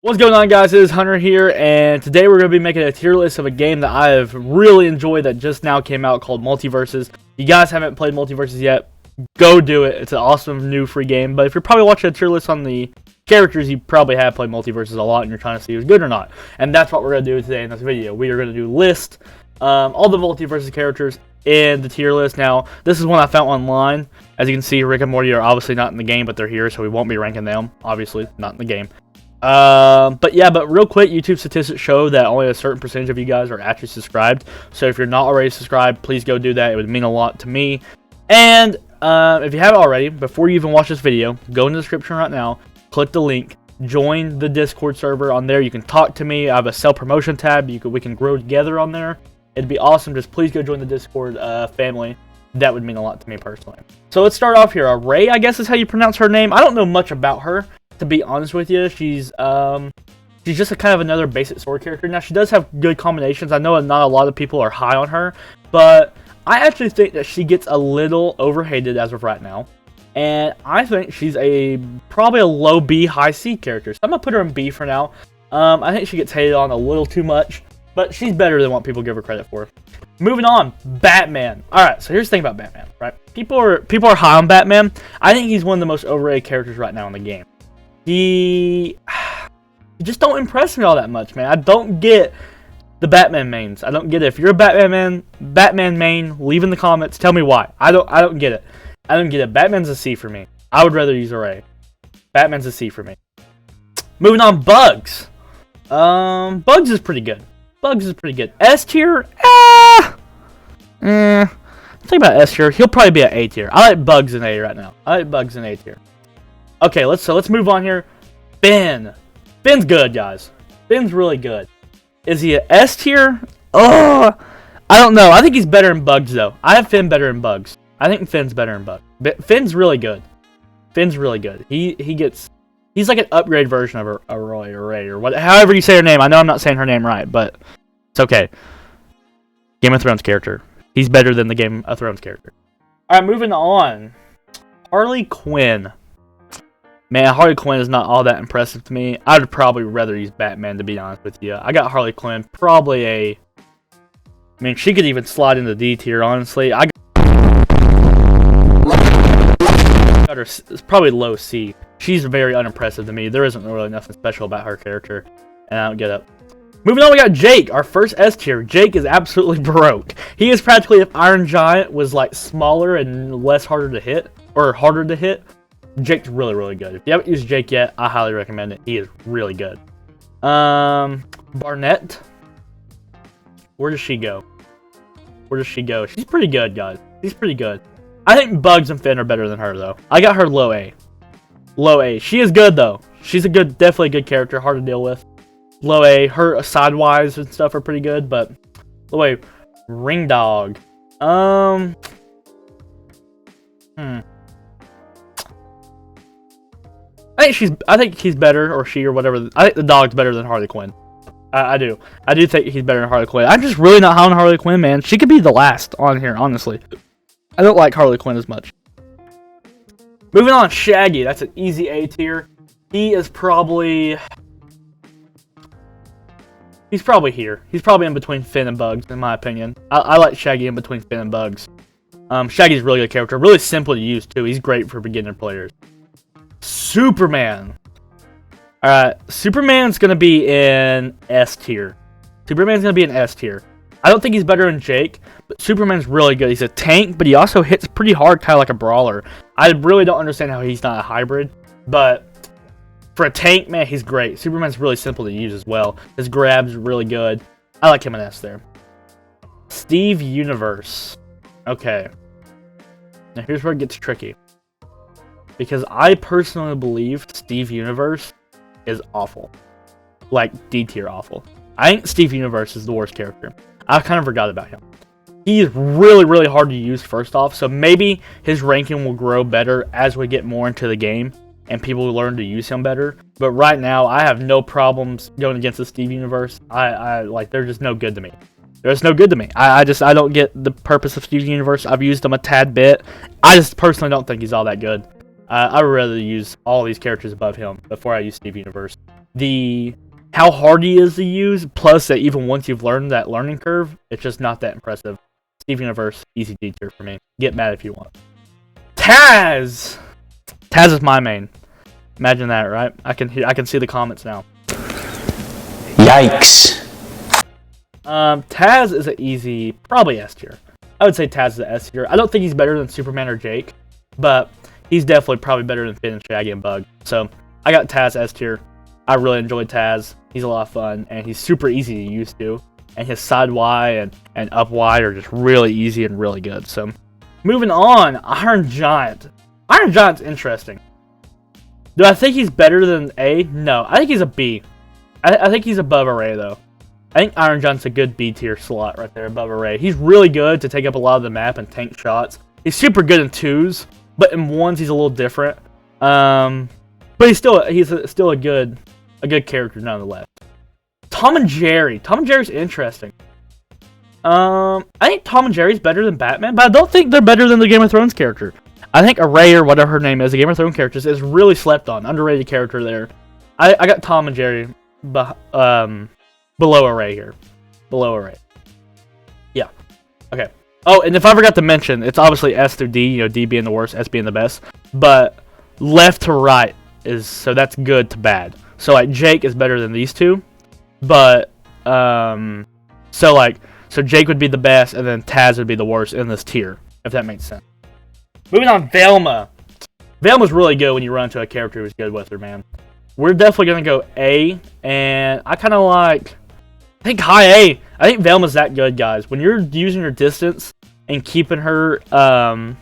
What's going on, guys? It is Hunter here, and today we're going to be making a tier list of a game that I have really enjoyed that just now came out called Multiversus. If you guys haven't played Multiversus yet, go do it. It's an awesome new free game, but if you're probably watching a tier list on the characters, you probably have played Multiversus a lot and you're trying to see who's good or not. And that's what we're going to do today in this video. We are going to do list all the Multiversus characters in the tier list. Now, this is one I found online. As you can see, Rick and Morty are obviously not in the game, but they're here, so we won't be ranking them. Obviously, not in the game. But real quick, YouTube statistics show that only a certain percentage of you guys are actually subscribed. So if you're not already subscribed, please go do that. It would mean a lot to me. And if you haven't already, before you even watch this video, go in the description right now, click the link, join the Discord server. On there, you can talk to me. I have a self-promotion tab. We can grow together on there. It'd be awesome. Just please go join the Discord family. That would mean a lot to me personally. So let's start off here. Ray, I guess is how you pronounce her name. I don't know much about her, to be honest with you. She's just a kind of another basic sword character. Now, she does have good combinations. I know not a lot of people are high on her, but I actually think that she gets a little overhated as of right now. And I think she's probably a low B, high C character. So I'm going to put her in B for now. I think she gets hated on a little too much, but she's better than what people give her credit for. Moving on, Batman. Alright, so here's the thing about Batman, right? People are high on Batman. I think he's one of the most overrated characters right now in the game. He just don't impress me all that much, man. I don't get the Batman mains. I don't get it. If you're a Batman main, leave in the comments. Tell me why. I don't get it. I don't get it. Batman's a C for me. I would rather use a Ray. Batman's a C for me. Moving on, Bugs. Bugs is pretty good. Bugs is pretty good. S tier? Think about S tier. He'll probably be an A tier. I like Bugs in A right now. I like Bugs in A tier. Okay, let's move on here. Finn. Finn's good, guys. Finn's really good. Is he an S tier? Oh, I don't know. I think he's better in Bugs, though. I have Finn better in Bugs. I think Finn's better in Bugs. But Finn's really good. Finn's really good. He's like an upgrade version of a Roy or Ray or however you say her name. I know I'm not saying her name right, but it's okay. Game of Thrones character. He's better than the Game of Thrones character. All right, moving on. Harley Quinn. Man, Harley Quinn is not all that impressive to me. I'd probably rather use Batman, to be honest with you. I got Harley Quinn probably I mean, she could even slide into D tier, honestly. I got her, it's probably low C. She's very unimpressive to me. There isn't really nothing special about her character, and I don't get it. Moving on, we got Jake, our first S tier. Jake is absolutely broke. He is practically if Iron Giant was like smaller and harder to hit. Jake's really, really good. If you haven't used Jake yet, I highly recommend it. He is really good. Barnett. Where does she go? Where does she go? She's pretty good, guys. She's pretty good. I think Bugs and Finn are better than her, though. I got her low A. Low A. She is good, though. She's definitely a good character. Hard to deal with. Low A. Her sidewise and stuff are pretty good, but low A. Ring Dog. I think he's better, or she, or whatever. I think the dog's better than Harley Quinn. I do think he's better than Harley Quinn. I'm just really not high on Harley Quinn, man. She could be the last on here, honestly. I don't like Harley Quinn as much. Moving on, Shaggy. That's an easy A tier. He is probably... He's probably here. He's probably in between Finn and Bugs, in my opinion. I like Shaggy in between Finn and Bugs. Shaggy's a really good character. Really simple to use, too. He's great for beginner players. Superman. Alright, Superman's going to be in S tier. Superman's going to be in S tier. I don't think he's better than Jake, but Superman's really good. He's a tank, but he also hits pretty hard, kind of like a brawler. I really don't understand how he's not a hybrid, but for a tank, man, he's great. Superman's really simple to use as well. His grab's really good. I like him in S there. Steve Universe. Okay. Now here's where it gets tricky. Because I personally believe Steve Universe is awful. Like, D tier awful. I think Steve Universe is the worst character. I kind of forgot about him. He is really, really hard to use, first off. So maybe his ranking will grow better as we get more into the game and people will learn to use him better. But right now, I have no problems going against the Steve Universe. They're just no good to me. They're just no good to me. I don't get the purpose of Steve Universe. I've used him a tad bit. I just personally don't think he's all that good. I would rather use all these characters above him before I use Steve Universe. how hard he is to use, plus that even once you've learned that learning curve, it's just not that impressive. Steve Universe, easy D tier for me. Get mad if you want. Taz! Taz is my main. Imagine that, right? I can see the comments now. Yikes. Taz is an easy, probably S tier. I would say Taz is an S tier. I don't think he's better than Superman or Jake, but he's definitely probably better than Finn and Shaggy and Bug. So I got Taz S tier. I really enjoyed Taz. He's a lot of fun, and he's super easy to use too. And his side Y and up Y are just really easy and really good. So moving on, Iron Giant. Iron Giant's interesting. Do I think he's better than A? No, I think he's a B. I think he's above Array though. I think Iron Giant's a good B tier slot right there above Array. He's really good to take up a lot of the map and tank shots. He's super good in 2s, but in 1s he's a little different. But he's still a good character nonetheless. Tom and Jerry. Tom and Jerry's interesting. I think Tom and Jerry's better than Batman, but I don't think they're better than the Game of Thrones character. I think Array, or whatever her name is, the Game of Thrones character, is really slept on. Underrated character there. I got Tom and Jerry below Array here. Below Array. Yeah. Okay. Oh, and if I forgot to mention, it's obviously S through D, you know, D being the worst, S being the best. But left to right so that's good to bad. So like Jake is better than these two. But so Jake would be the best, and then Taz would be the worst in this tier, if that makes sense. Moving on, Velma. Velma's really good when you run into a character who's good with her, man. We're definitely gonna go A, and I kind of like. I think high A. I think Velma's that good, guys. When you're using her distance and keeping her, and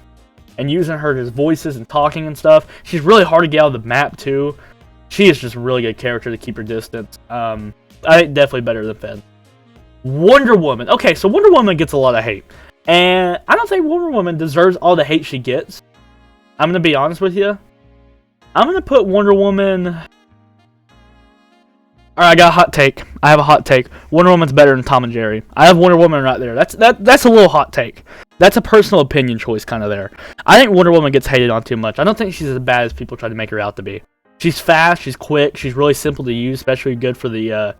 using her as voices and talking and stuff, she's really hard to get out of the map too. She is just a really good character to keep her distance. I think definitely better than Finn. Wonder Woman. Okay, so Wonder Woman gets a lot of hate, and I don't think Wonder Woman deserves all the hate she gets. I'm gonna be honest with you. I'm gonna put Wonder Woman. Alright, I got a hot take. I have a hot take. Wonder Woman's better than Tom and Jerry. I have Wonder Woman right there. That's a little hot take. That's a personal opinion choice kind of there. I think Wonder Woman gets hated on too much. I don't think she's as bad as people try to make her out to be. She's fast, she's quick, she's really simple to use, especially good for the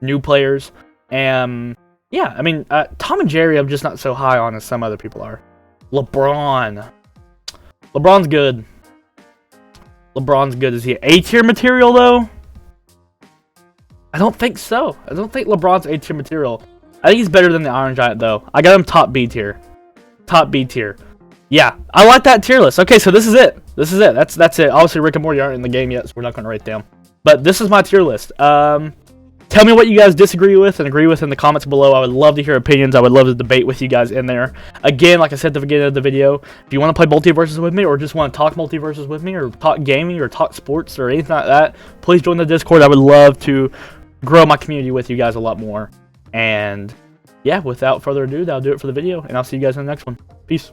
new players. And yeah, I mean, Tom and Jerry I'm just not so high on as some other people are. LeBron. LeBron's good. LeBron's good. Is he A tier material though? I don't think so. I don't think LeBron's A tier material. I think he's better than the Iron Giant though. I got him top B tier. Top B tier. Yeah, I like that tier list. Okay, so this is it. This is it. That's it. Obviously, Rick and Morty aren't in the game yet, so we're not going to rate them. But this is my tier list. Tell me what you guys disagree with and agree with in the comments below. I would love to hear opinions. I would love to debate with you guys in there. Again, like I said at the beginning of the video, if you want to play Multiversus with me or just want to talk Multiversus with me or talk gaming or talk sports or anything like that, please join the Discord. I would love to grow my community with you guys a lot more. And yeah, without further ado, that'll do it for the video, and I'll see you guys in the next one. Peace.